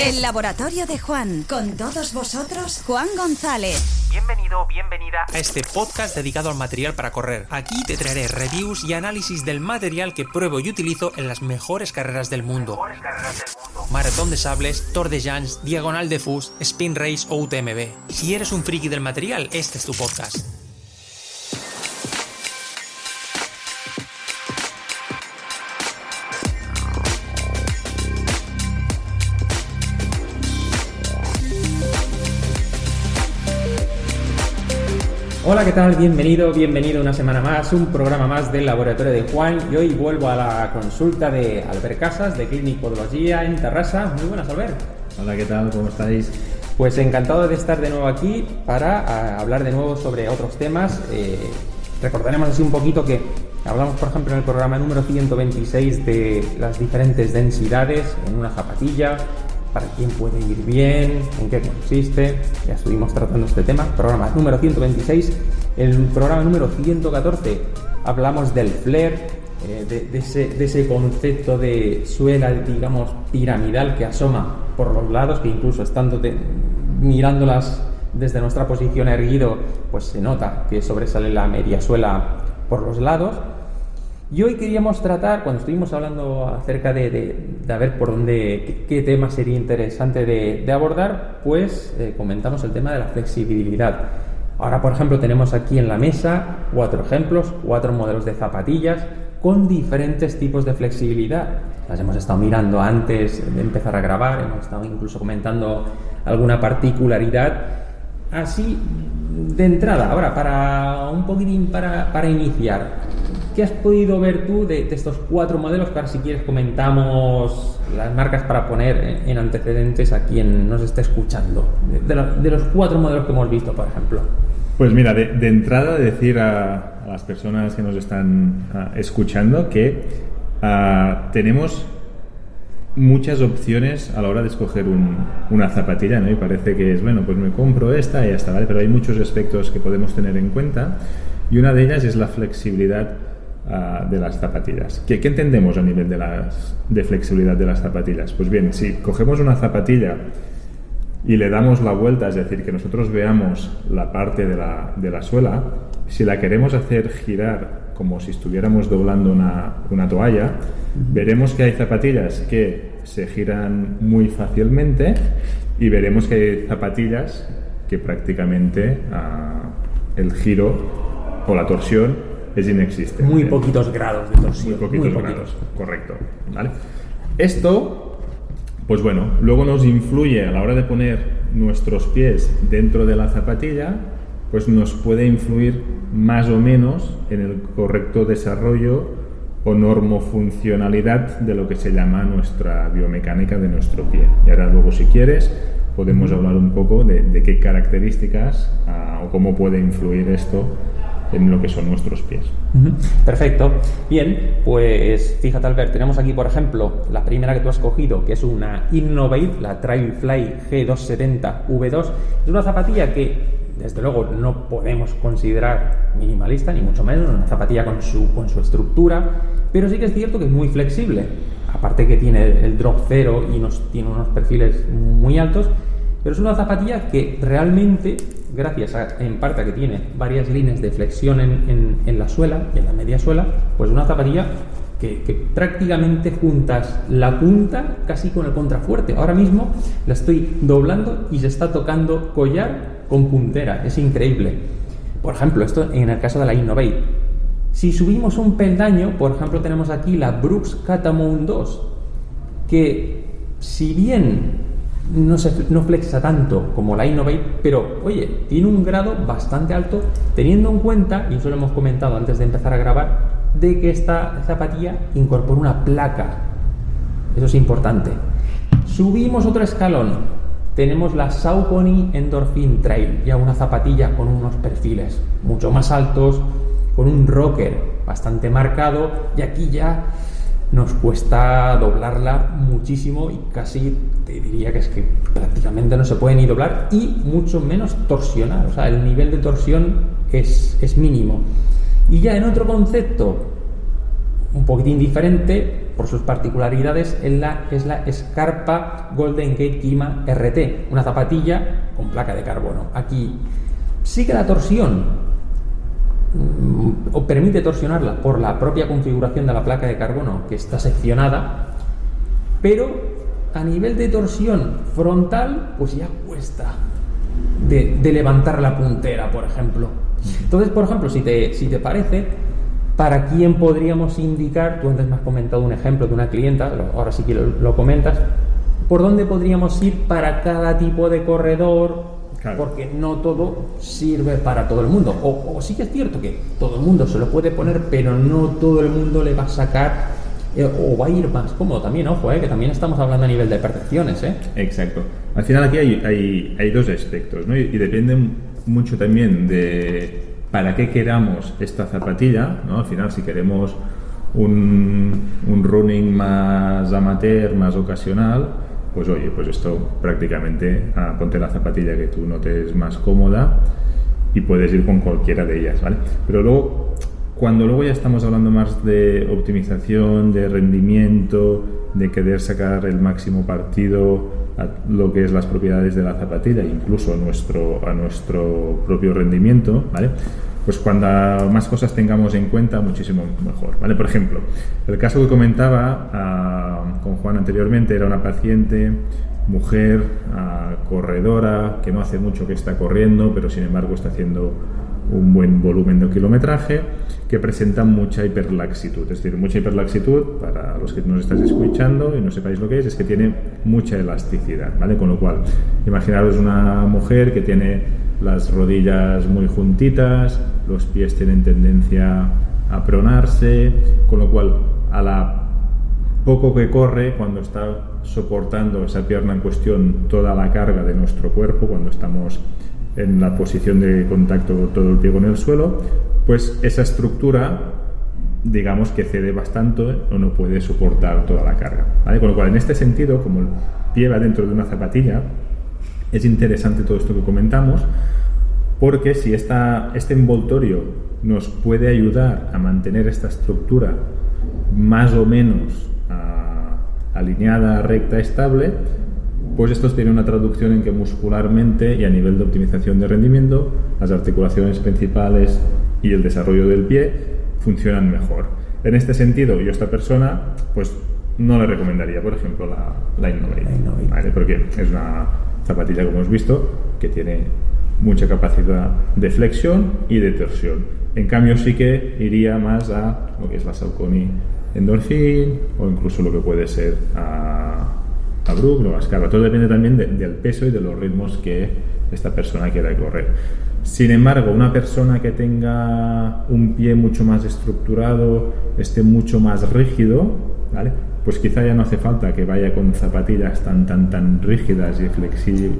El laboratorio de Juan. Con todos vosotros, Juan González. Bienvenido, bienvenida a este podcast dedicado al material para correr. Aquí te traeré reviews y análisis del material que pruebo y utilizo en las mejores carreras del mundo. Maratón de Sables, Tour de Llans, Diagonal de Fus, Spin Race o UTMB. Si eres un friki del material, este es tu podcast. Hola, ¿qué tal? Bienvenido una semana más, un programa más del Laboratorio de Juan. Y hoy vuelvo a la consulta de Albert Casas, de Clínic Podología en Terrassa. Muy buenas, Albert. Hola, ¿qué tal? ¿Cómo estáis? Pues encantado de estar de nuevo aquí para hablar de nuevo sobre otros temas. Recordaremos así un poquito que hablamos, por ejemplo, en el programa número 126 de las diferentes densidades en una zapatilla, para quién puede ir bien, en qué consiste. Ya estuvimos tratando este tema, programa número 126. En el programa número 114 hablamos del flare, de ese concepto de suela, digamos, piramidal que asoma por los lados, que incluso estando mirándolas desde nuestra posición erguido, pues se nota que sobresale la media suela por los lados. Y hoy queríamos tratar, cuando estuvimos hablando acerca de ver por dónde, qué tema sería interesante de abordar, pues comentamos el tema de la flexibilidad. Ahora, por ejemplo, tenemos aquí en la mesa 4 ejemplos, 4 modelos de zapatillas con diferentes tipos de flexibilidad. Las hemos estado mirando antes de empezar a grabar, hemos estado incluso comentando alguna particularidad. Así, de entrada, ahora, para un poquitín para iniciar, ¿qué has podido ver tú de estos 4 modelos? Que ahora, si quieres, comentamos las marcas para poner en antecedentes a quien nos esté escuchando. De los 4 modelos que hemos visto, por ejemplo. Pues mira, de entrada decir a las personas que nos están escuchando que tenemos muchas opciones a la hora de escoger una zapatilla, ¿no? Y parece que es, bueno, pues me compro esta y ya está, ¿vale? Pero hay muchos aspectos que podemos tener en cuenta y una de ellas es la flexibilidad de las zapatillas. ¿Qué entendemos a nivel de flexibilidad de las zapatillas? Pues bien, si cogemos una zapatilla y le damos la vuelta, es decir, que nosotros veamos la parte de la suela, si la queremos hacer girar como si estuviéramos doblando una toalla, veremos que hay zapatillas que se giran muy fácilmente y veremos que hay zapatillas que prácticamente el giro o la torsión es inexistente. Muy poquitos grados de torsión. Muy poquitos grados, correcto. ¿Vale? Esto, pues bueno, luego nos influye a la hora de poner nuestros pies dentro de la zapatilla, pues nos puede influir más o menos en el correcto desarrollo o normofuncionalidad de lo que se llama nuestra biomecánica de nuestro pie. Y ahora luego, si quieres, podemos hablar un poco de qué características o cómo puede influir esto en lo que son nuestros pies. Perfecto. Bien, pues fíjate, Albert, tenemos aquí, por ejemplo, la primera que tú has cogido, que es una Innovate, la Trailfly G270 V2. Es una zapatilla que, desde luego, no podemos considerar minimalista, ni mucho menos, una zapatilla con su estructura, pero sí que es cierto que es muy flexible. Aparte que tiene el drop cero y tiene unos perfiles muy altos, pero es una zapatilla que realmente, gracias en parte a que tiene varias líneas de flexión en la suela y en la media suela, pues una zapatilla que prácticamente juntas la punta casi con el contrafuerte. Ahora mismo la estoy doblando y se está tocando collar con puntera. Es increíble. Por ejemplo, esto en el caso de la Innovate. Si subimos un peldaño, por ejemplo, tenemos aquí la Brooks Catamount 2, que si bien no flexa tanto como la Innovate, pero oye, tiene un grado bastante alto, teniendo en cuenta, y eso lo hemos comentado antes de empezar a grabar, de que esta zapatilla incorpora una placa. Eso es importante. Subimos otro escalón, tenemos la Saucony Endorphin Trail, ya una zapatilla con unos perfiles mucho más altos, con un rocker bastante marcado, y aquí ya nos cuesta doblarla muchísimo y casi te diría que es que prácticamente no se puede ni doblar y mucho menos torsionar. O sea, el nivel de torsión es mínimo. Y ya en otro concepto un poquitín diferente, por sus particularidades, es la Scarpa Golden Gate Kima RT, una zapatilla con placa de carbono. Aquí sí que la torsión o permite torsionarla por la propia configuración de la placa de carbono, que está seccionada, pero a nivel de torsión frontal, pues ya cuesta de levantar la puntera, por ejemplo. Entonces, por ejemplo, si te parece, ¿para quién podríamos indicar? Tú antes me has comentado un ejemplo de una clienta, ahora sí que lo comentas. ¿Por dónde podríamos ir para cada tipo de corredor? Claro. Porque no todo sirve para todo el mundo. O sí que es cierto que todo el mundo se lo puede poner, pero no todo el mundo le va a sacar o va a ir más cómodo también. Ojo, que también estamos hablando a nivel de percepciones. Exacto. Al final aquí hay dos aspectos, ¿no? Y depende mucho también de para qué queramos esta zapatilla, ¿no? Al final, si queremos un running más amateur, más ocasional, pues oye, pues esto prácticamente ponte la zapatilla que tú notes más cómoda y puedes ir con cualquiera de ellas, ¿vale? Pero luego, cuando luego ya estamos hablando más de optimización, de rendimiento, de querer sacar el máximo partido a lo que es las propiedades de la zapatilla, incluso a nuestro propio rendimiento, ¿vale? Pues cuando más cosas tengamos en cuenta, muchísimo mejor, ¿vale? Por ejemplo, el caso que comentaba con Juan anteriormente era una paciente, mujer, corredora, que no hace mucho que está corriendo, pero sin embargo está haciendo un buen volumen de kilometraje, que presenta mucha hiperlaxitud. Es decir, mucha hiperlaxitud, para los que nos estáis escuchando y no sepáis lo que es que tiene mucha elasticidad, ¿vale? Con lo cual, imaginaros una mujer que tiene las rodillas muy juntitas, los pies tienen tendencia a pronarse, con lo cual a la poco que corre, cuando está soportando esa pierna en cuestión toda la carga de nuestro cuerpo, cuando estamos en la posición de contacto todo el pie con el suelo, pues esa estructura, digamos que cede bastante o no puede soportar toda la carga, ¿vale? Con lo cual, en este sentido, como el pie va dentro de una zapatilla, es interesante todo esto que comentamos, porque si este envoltorio nos puede ayudar a mantener esta estructura más o menos alineada, recta, estable, pues esto tiene una traducción en que muscularmente y a nivel de optimización de rendimiento, las articulaciones principales y el desarrollo del pie funcionan mejor. En este sentido, yo a esta persona, pues no le recomendaría, por ejemplo, la Innovate, ¿vale? Porque es una zapatilla, como hemos visto, que tiene mucha capacidad de flexión y de torsión. En cambio, sí que iría más a lo que es la Saucony Endorphin o incluso lo que puede ser a Brook o a Scarpa. Todo depende también del peso y de los ritmos que esta persona quiera correr. Sin embargo, una persona que tenga un pie mucho más estructurado, esté mucho más rígido, ¿vale? Pues quizá ya no hace falta que vaya con zapatillas tan rígidas y flexibles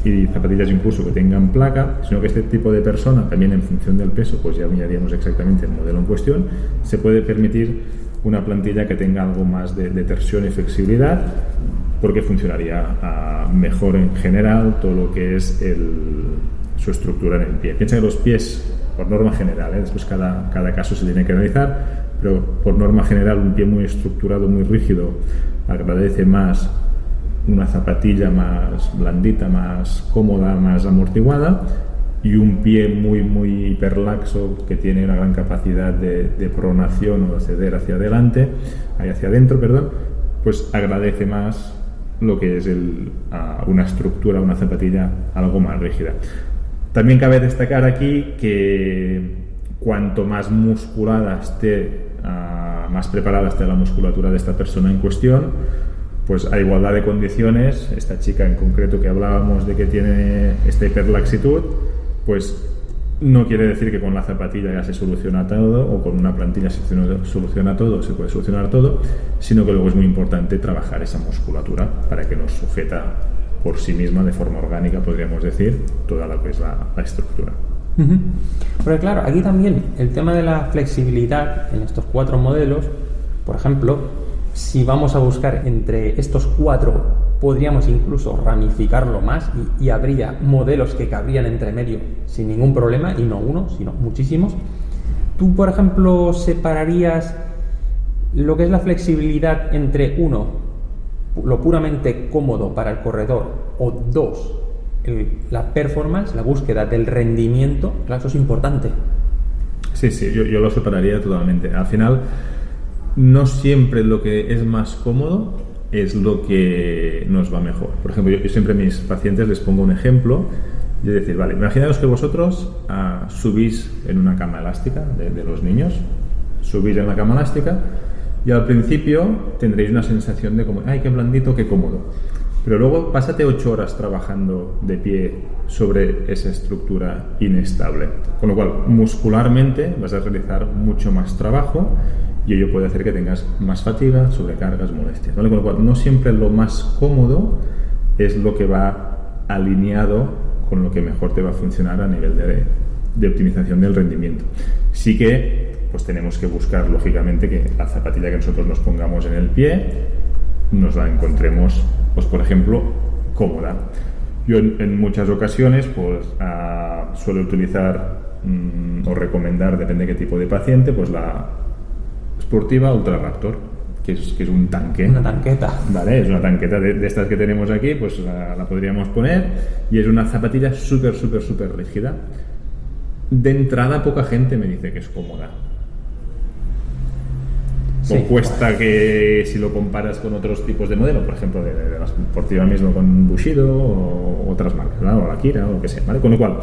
y zapatillas incluso que tengan placa, sino que este tipo de persona, también en función del peso, pues ya miraríamos exactamente el modelo en cuestión, se puede permitir una plantilla que tenga algo más de torsión y flexibilidad, porque funcionaría mejor en general todo lo que es su estructura en el pie. Piensa que los pies, por norma general, después cada caso se tiene que analizar, pero por norma general un pie muy estructurado, muy rígido, agradece más una zapatilla más blandita, más cómoda, más amortiguada, y un pie muy hiperlaxo que tiene una gran capacidad de pronación o de ceder hacia adentro, pues agradece más lo que es una estructura, una zapatilla algo más rígida. También cabe destacar aquí que cuanto más musculada esté, más preparada esté la musculatura de esta persona en cuestión, pues a igualdad de condiciones, esta chica en concreto que hablábamos de que tiene esta hiperlaxitud, pues no quiere decir que con la zapatilla ya se soluciona todo o con una plantilla se soluciona todo, se puede solucionar todo, sino que luego es muy importante trabajar esa musculatura para que nos sujeta por sí misma de forma orgánica, podríamos decir, toda lo que es la estructura. Pero claro, aquí también el tema de la flexibilidad en estos 4 modelos, por ejemplo, si vamos a buscar entre estos 4, podríamos incluso ramificarlo más y habría modelos que cabrían entre medio sin ningún problema, y no uno, sino muchísimos. Tú, por ejemplo, separarías lo que es la flexibilidad entre lo puramente cómodo para el corredor, o dos, la performance, la búsqueda del rendimiento, claro, eso es importante. Sí, yo lo separaría totalmente. Al final, no siempre lo que es más cómodo es lo que nos va mejor. Por ejemplo, yo siempre a mis pacientes les pongo un ejemplo y decir, vale, imaginaos que vosotros subís en una cama elástica de los niños, subís en la cama elástica y al principio tendréis una sensación de como, ay, qué blandito, qué cómodo. Pero luego pásate 8 horas trabajando de pie sobre esa estructura inestable. Con lo cual, muscularmente vas a realizar mucho más trabajo y ello puede hacer que tengas más fatiga, sobrecargas, molestias, ¿vale? Con lo cual, no siempre lo más cómodo es lo que va alineado con lo que mejor te va a funcionar a nivel de optimización del rendimiento. Sí que pues tenemos que buscar, lógicamente, que la zapatilla que nosotros nos pongamos en el pie nos la encontremos, pues por ejemplo, cómoda. Yo en muchas ocasiones pues suelo utilizar o recomendar, depende de qué tipo de paciente, pues la Sportiva Ultra Raptor, que es un tanque. Una tanqueta. Vale, es una tanqueta de estas que tenemos aquí, pues la podríamos poner, y es una zapatilla súper rígida. De entrada poca gente me dice que es cómoda. Sí. O cuesta que si lo comparas con otros tipos de modelo, por ejemplo de la Sportiva mismo con Bushido o otras marcas, ¿no? O la Akira o lo que sea, ¿vale? Con lo cual,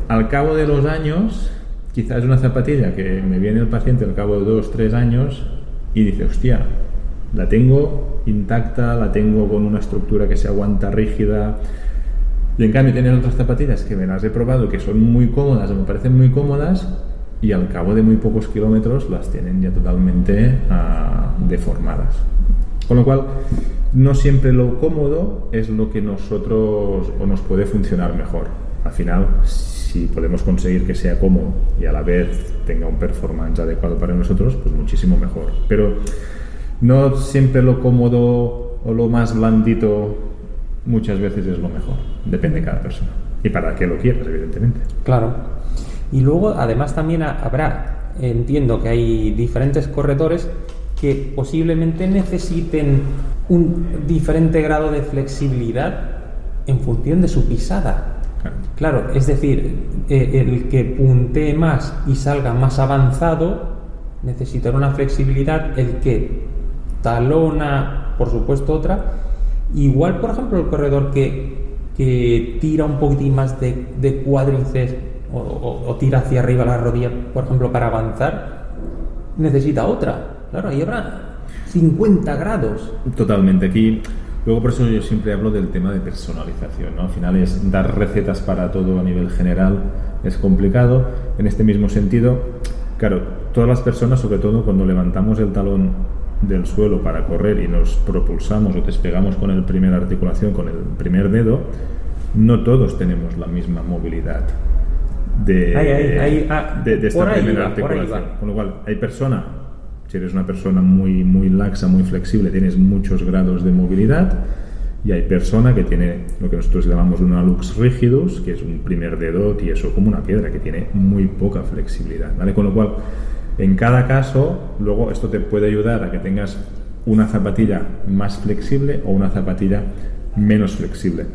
al cabo de los años, quizás es una zapatilla que me viene el paciente al cabo de 2-3 años y dice, hostia, la tengo intacta, la tengo con una estructura que se aguanta rígida, y en cambio tienen otras zapatillas que me las he probado que son muy cómodas o me parecen muy cómodas, y al cabo de muy pocos kilómetros las tienen ya totalmente deformadas. Con lo cual, no siempre lo cómodo es lo que nosotros o nos puede funcionar mejor. Al final, si podemos conseguir que sea cómodo y a la vez tenga un performance adecuado para nosotros, pues muchísimo mejor. Pero no siempre lo cómodo o lo más blandito muchas veces es lo mejor. Depende de cada persona. Y para qué lo quieras, evidentemente. Claro. Y luego, además, también entiendo que hay diferentes corredores que posiblemente necesiten un diferente grado de flexibilidad en función de su pisada. Claro, es decir, el que puntee más y salga más avanzado necesitará una flexibilidad, el que talona, por supuesto, otra. Igual, por ejemplo, el corredor que tira un poquitín más de cuádriceps o tira hacia arriba la rodilla, por ejemplo, para avanzar, necesita otra. Claro, ahí habrá 50 grados. Totalmente. Aquí, luego por eso yo siempre hablo del tema de personalización, ¿no? Al final es dar recetas para todo a nivel general, es complicado. En este mismo sentido, claro, todas las personas, sobre todo cuando levantamos el talón del suelo para correr y nos propulsamos o despegamos con el primer articulación, con el primer dedo, no todos tenemos la misma movilidad de esta primera articulación. Con lo cual, hay personas, si eres una persona muy laxa, muy flexible, tienes muchos grados de movilidad, y hay persona que tiene lo que nosotros llamamos un hallux rigidus, que es un primer dedo tieso como una piedra, que tiene muy poca flexibilidad, ¿vale? Con lo cual, en cada caso, luego esto te puede ayudar a que tengas una zapatilla más flexible o una zapatilla menos flexible.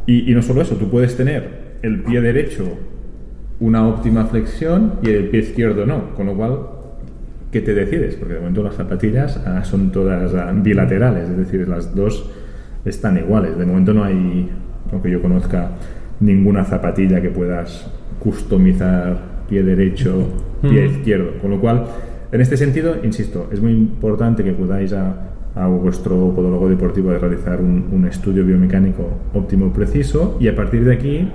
Y no solo eso, tú puedes tener el pie derecho una óptima flexión y el pie izquierdo no, con lo cual, ¿qué te decides? Porque de momento las zapatillas son todas bilaterales, es decir, las dos están iguales. De momento no hay, aunque yo conozca, ninguna zapatilla que puedas customizar pie derecho, pie izquierdo, con lo cual, en este sentido, insisto, es muy importante que podáis a vuestro podólogo deportivo de realizar un estudio biomecánico óptimo, preciso, y a partir de aquí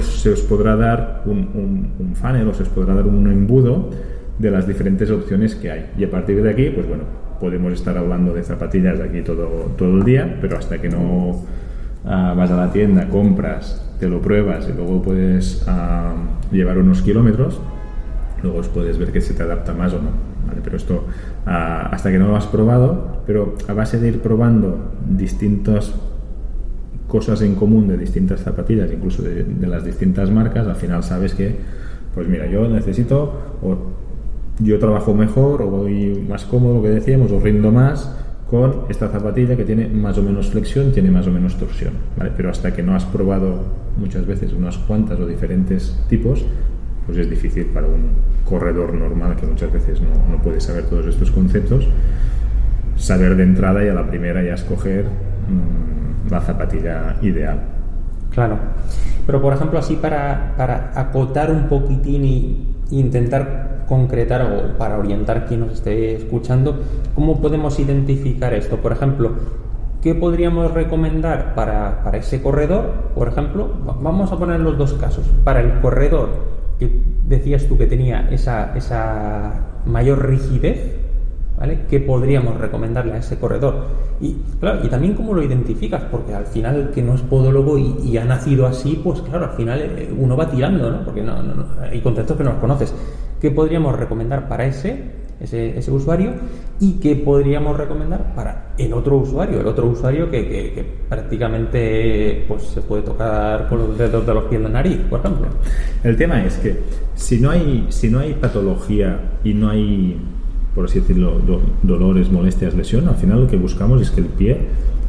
se os podrá dar un funnel, o se os podrá dar un embudo de las diferentes opciones que hay, y a partir de aquí, pues bueno, podemos estar hablando de zapatillas aquí todo el día, pero hasta que no vas a la tienda, compras, te lo pruebas y luego puedes llevar unos kilómetros, luego os puedes ver que se te adapta más o no, ¿vale? Pero esto hasta que no lo has probado, pero a base de ir probando distintas cosas en común de distintas zapatillas, incluso de las distintas marcas, al final sabes que, pues mira, yo necesito yo trabajo mejor o voy más cómodo, lo que decíamos, o rindo más con esta zapatilla que tiene más o menos flexión, tiene más o menos torsión, ¿vale? Pero hasta que no has probado muchas veces unas cuantas o diferentes tipos, pues es difícil para un corredor normal que muchas veces no puede saber todos estos conceptos, saber de entrada y a la primera ya escoger la zapatilla ideal. Claro, pero por ejemplo así para acotar un poquitín y intentar concretar o para orientar quien nos esté escuchando, ¿cómo podemos identificar esto? Por ejemplo, ¿qué podríamos recomendar para ese corredor? Por ejemplo, vamos a poner los dos casos. Para el corredor que decías tú que tenía esa mayor rigidez, ¿vale? ¿Qué podríamos recomendarle a ese corredor? Y claro, y también cómo lo identificas, porque al final el que no es podólogo y ha nacido así, pues claro, al final uno va tirando, ¿no? Porque no hay conceptos que no los conoces. ¿Qué podríamos recomendar para ese usuario y qué podríamos recomendar para el otro usuario que prácticamente pues se puede tocar con los dedos de los pies en la nariz, por ejemplo? El tema es que si no hay patología y no hay, por así decirlo, dolores, molestias, lesión, al final lo que buscamos es que el pie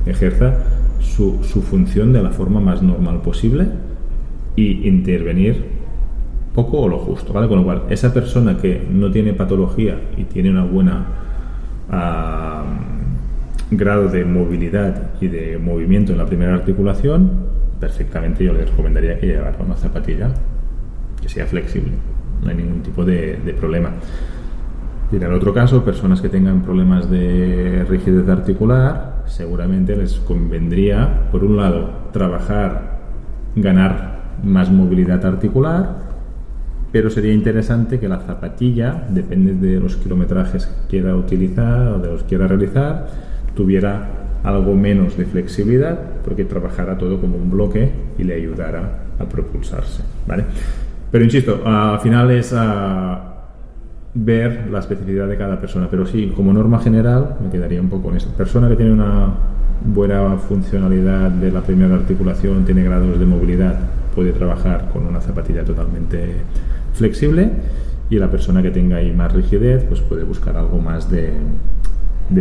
ejerza su función de la forma más normal posible y intervenir poco o lo justo, ¿vale? Con lo cual, esa persona que no tiene patología y tiene una buena grado de movilidad y de movimiento en la primera articulación, perfectamente yo le recomendaría que llevara una zapatilla que sea flexible, no hay ningún tipo de problema. Y en el otro caso, personas que tengan problemas de rigidez articular, seguramente les convendría, por un lado, ganar más movilidad articular, pero sería interesante que la zapatilla, depende de los kilometrajes que quiera utilizar o de los que quiera realizar, tuviera algo menos de flexibilidad, porque trabajara todo como un bloque y le ayudara a propulsarse, ¿vale? Pero insisto, al final es ver la especificidad de cada persona, pero sí, como norma general, me quedaría un poco en esta persona que tiene una buena funcionalidad de la primera articulación, tiene grados de movilidad, puede trabajar con una zapatilla totalmente flexible, y la persona que tenga ahí más rigidez pues puede buscar algo más de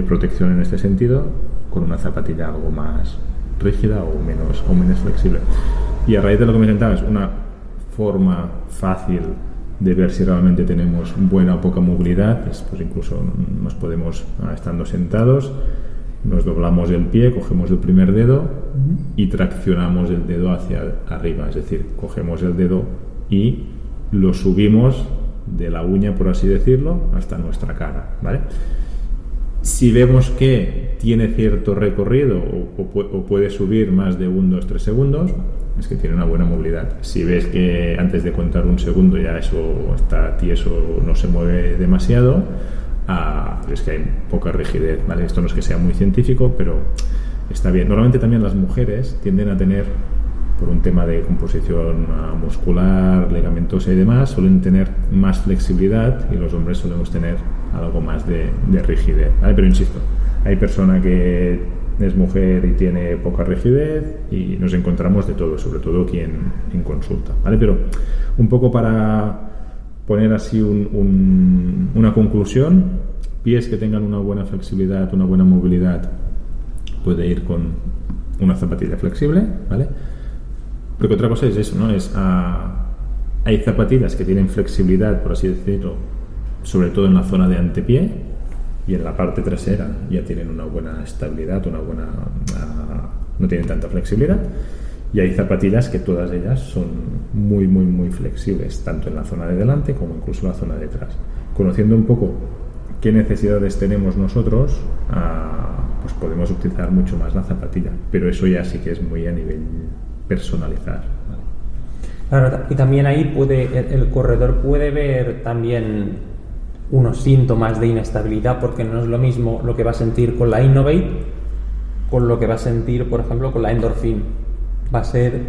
protección en este sentido con una zapatilla algo más rígida o menos flexible. Y a raíz de lo que me comentabas, una forma fácil de ver si realmente tenemos buena o poca movilidad es pues incluso nos podemos, estando sentados, nos doblamos el pie, cogemos el primer dedo y traccionamos el dedo hacia arriba, es decir, cogemos el dedo y lo subimos de la uña, por así decirlo, hasta nuestra cara, ¿vale? Si vemos que tiene cierto recorrido o puede subir más de 1, 2, 3 segundos, es que tiene una buena movilidad. Si ves que antes de contar un segundo ya eso está tieso, no se mueve demasiado, es que hay poca rigidez, ¿vale? Esto no es que sea muy científico, pero está bien. Normalmente también las mujeres tienden a tener, por un tema de composición muscular, ligamentosa y demás, suelen tener más flexibilidad y los hombres solemos tener algo más de rigidez, ¿vale? Pero insisto, hay persona que es mujer y tiene poca rigidez y nos encontramos de todo, sobre todo aquí en consulta, ¿vale? Pero un poco para poner así una conclusión, pies que tengan una buena flexibilidad, una buena movilidad, puede ir con una zapatilla flexible, ¿vale? Porque otra cosa es eso, ¿no? Hay zapatillas que tienen flexibilidad, por así decirlo, sobre todo en la zona de antepié, y en la parte trasera ya tienen una buena estabilidad, no tienen tanta flexibilidad. Y hay zapatillas que todas ellas son muy, muy, muy flexibles, tanto en la zona de delante como incluso en la zona de atrás. Conociendo un poco qué necesidades tenemos nosotros, pues podemos utilizar mucho más la zapatilla, pero eso ya sí que es muy a nivel personalizar, ¿vale? Claro, y también ahí el corredor puede ver también unos síntomas de inestabilidad, porque no es lo mismo lo que va a sentir con la Innovate con lo que va a sentir, por ejemplo, con la Endorphin. Va a ser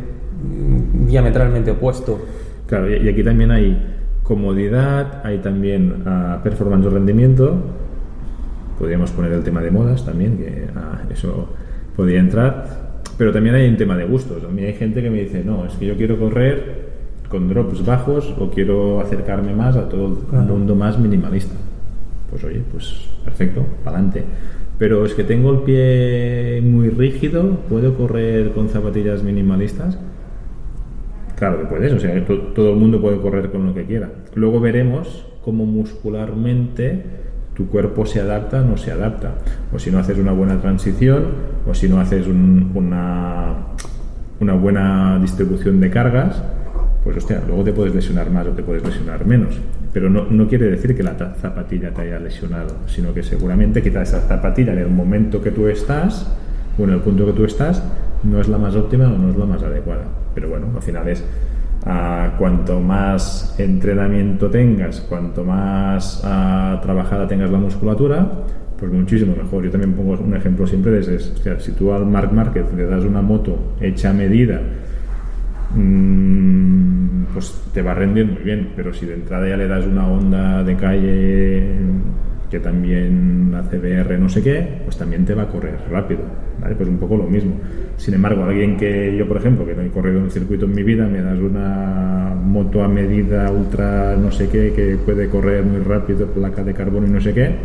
diametralmente opuesto. Claro, y aquí también hay comodidad, hay también performance o rendimiento. Podríamos poner el tema de modas también, que eso podría entrar. Pero también hay un tema de gustos. A mí hay gente que me dice, no, es que yo quiero correr con drops bajos o quiero acercarme más a todo el mundo más minimalista. Pues oye, pues perfecto, para adelante. Pero es que tengo el pie muy rígido, ¿puedo correr con zapatillas minimalistas? Claro que puedes, o sea, todo el mundo puede correr con lo que quiera. Luego veremos cómo muscularmente tu cuerpo se adapta o no se adapta. O si no haces una buena transición, o si no haces una buena distribución de cargas, pues hostia, luego te puedes lesionar más o te puedes lesionar menos. Pero no quiere decir que la zapatilla te haya lesionado, sino que seguramente quizás esa zapatilla en el momento que tú estás, o en el punto que tú estás, no es la más óptima o no es la más adecuada. Pero bueno, al final es cuanto más entrenamiento tengas, cuanto más trabajada tengas la musculatura, pues muchísimo mejor. Yo también pongo un ejemplo siempre de hostia, si tú al Marc Márquez le das una moto hecha a medida, pues te va a rendir muy bien, pero si de entrada ya le das una Honda de calle que también hace VR no sé qué, pues también te va a correr rápido, ¿vale? Pues un poco lo mismo. Sin embargo, alguien que yo, por ejemplo, que no he corrido en un circuito en mi vida, me das una moto a medida ultra no sé qué, que puede correr muy rápido, placa de carbono y no sé qué,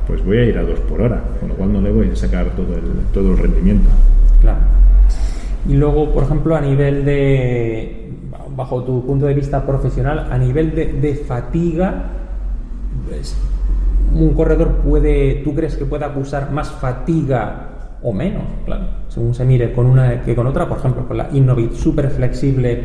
pues voy a ir a 2 por hora, con lo cual no le voy a sacar todo el rendimiento. Claro. Y luego, por ejemplo, a nivel de, bajo tu punto de vista profesional, a nivel de fatiga, pues, un corredor ¿tú crees que puede acusar más fatiga o menos? Claro, según se mire con una que con otra, por ejemplo, con la Innovit súper flexible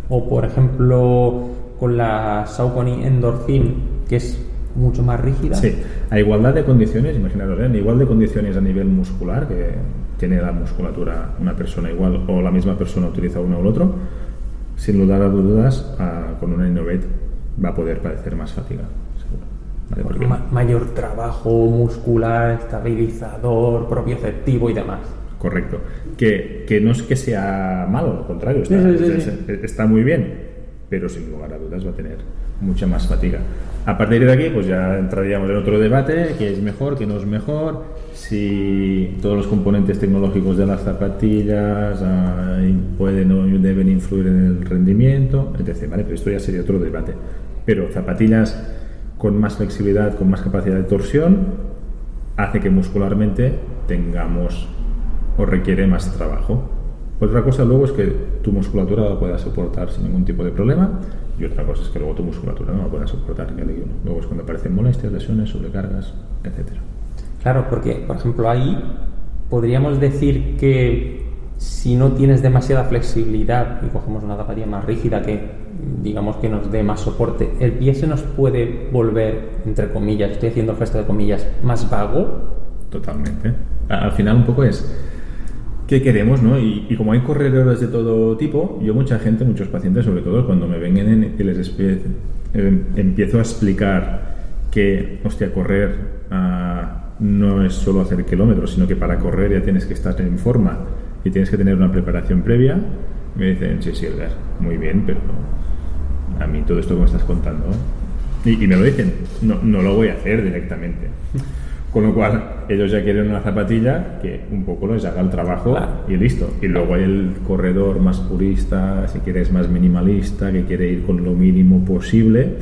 o, por ejemplo, con la Saucony Endorphin, que es mucho más rígida. Sí, a igualdad de condiciones, imaginaros, en igual de condiciones a nivel muscular, que tiene la musculatura una persona igual o la misma persona utiliza uno o el otro, sin lugar a dudas, con una Innovate va a poder padecer más fatiga, seguro. ¿Vale? Porque mayor trabajo muscular, estabilizador, propioceptivo y demás. Correcto. Que no es que sea malo, al contrario, está muy bien, pero sin lugar a dudas va a tener mucha más fatiga. A partir de aquí, pues ya entraríamos en otro debate, qué es mejor, qué no es mejor, si todos los componentes tecnológicos de las zapatillas pueden o deben influir en el rendimiento, etc. ¿Vale? Pero esto ya sería otro debate. Pero zapatillas con más flexibilidad, con más capacidad de torsión, hace que muscularmente tengamos o requiere más trabajo. Otra cosa luego es que tu musculatura la pueda soportar sin ningún tipo de problema, y otra cosa es que luego tu musculatura no la pueda soportar. Luego es cuando aparecen molestias, lesiones, sobrecargas, etcétera. Claro, porque, por ejemplo, ahí podríamos decir que si no tienes demasiada flexibilidad y cogemos una zapatilla más rígida que, digamos, que nos dé más soporte, el pie se nos puede volver, entre comillas, estoy haciendo el gesto de comillas, más vago. Totalmente. Al final un poco es ¿qué queremos, no? Y como hay corredores de todo tipo, mucha gente, muchos pacientes, sobre todo cuando me vengan y les empiezo a explicar que, hostia, correr no es solo hacer kilómetros, sino que para correr ya tienes que estar en forma y tienes que tener una preparación previa, me dicen, sí, Edgar, muy bien, pero a mí todo esto que me estás contando, y me lo dicen, no lo voy a hacer directamente. Con lo cual, ellos ya quieren una zapatilla que un poco les haga el trabajo, claro, y listo. Y luego hay el corredor más purista, si quieres más minimalista, que quiere ir con lo mínimo posible.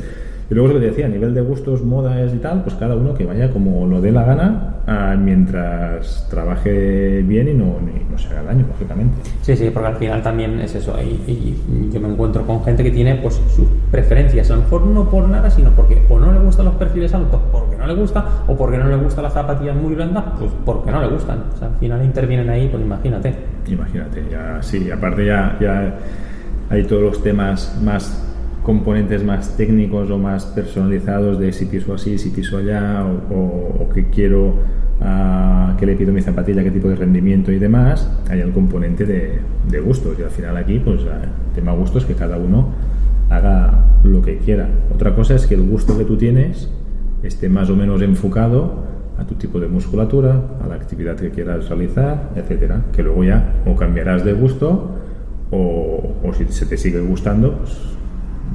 Y luego lo que te decía, a nivel de gustos, modas y tal, pues cada uno que vaya como lo dé la gana, mientras trabaje bien y no se haga daño, lógicamente. Sí, porque al final también es eso. Y yo me encuentro con gente que tiene pues sus preferencias, a lo mejor no por nada, sino porque o no le gustan los perfiles altos, porque no le gusta, o porque no le gustan las zapatillas muy blandas, pues porque no le gustan. O sea, al final intervienen ahí, pues imagínate. Imagínate, ya sí, aparte ya hay todos los temas más componentes más técnicos o más personalizados de si piso así, si piso allá, o que quiero que le pido mi zapatilla, qué tipo de rendimiento y demás. Hay el componente de gustos, y al final aquí pues el tema gustos es que cada uno haga lo que quiera. Otra cosa es que el gusto que tú tienes esté más o menos enfocado a tu tipo de musculatura, a la actividad que quieras realizar, etcétera, que luego ya o cambiarás de gusto o si se te sigue gustando, pues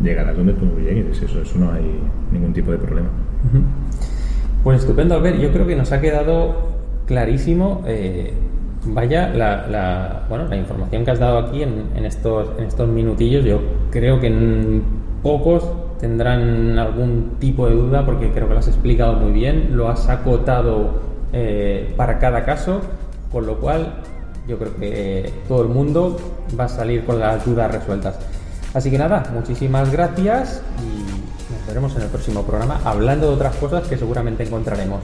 llegarás donde tú llegues. Eso no hay ningún tipo de problema. Pues estupendo, Albert. Yo creo que nos ha quedado clarísimo vaya la información que has dado aquí en estos minutillos. Yo creo que pocos tendrán algún tipo de duda, porque creo que lo has explicado muy bien, lo has acotado para cada caso, con lo cual yo creo que todo el mundo va a salir con las dudas resueltas. Así que nada, muchísimas gracias y nos veremos en el próximo programa hablando de otras cosas que seguramente encontraremos.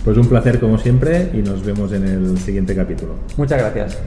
Pues un placer como siempre y nos vemos en el siguiente capítulo. Muchas gracias.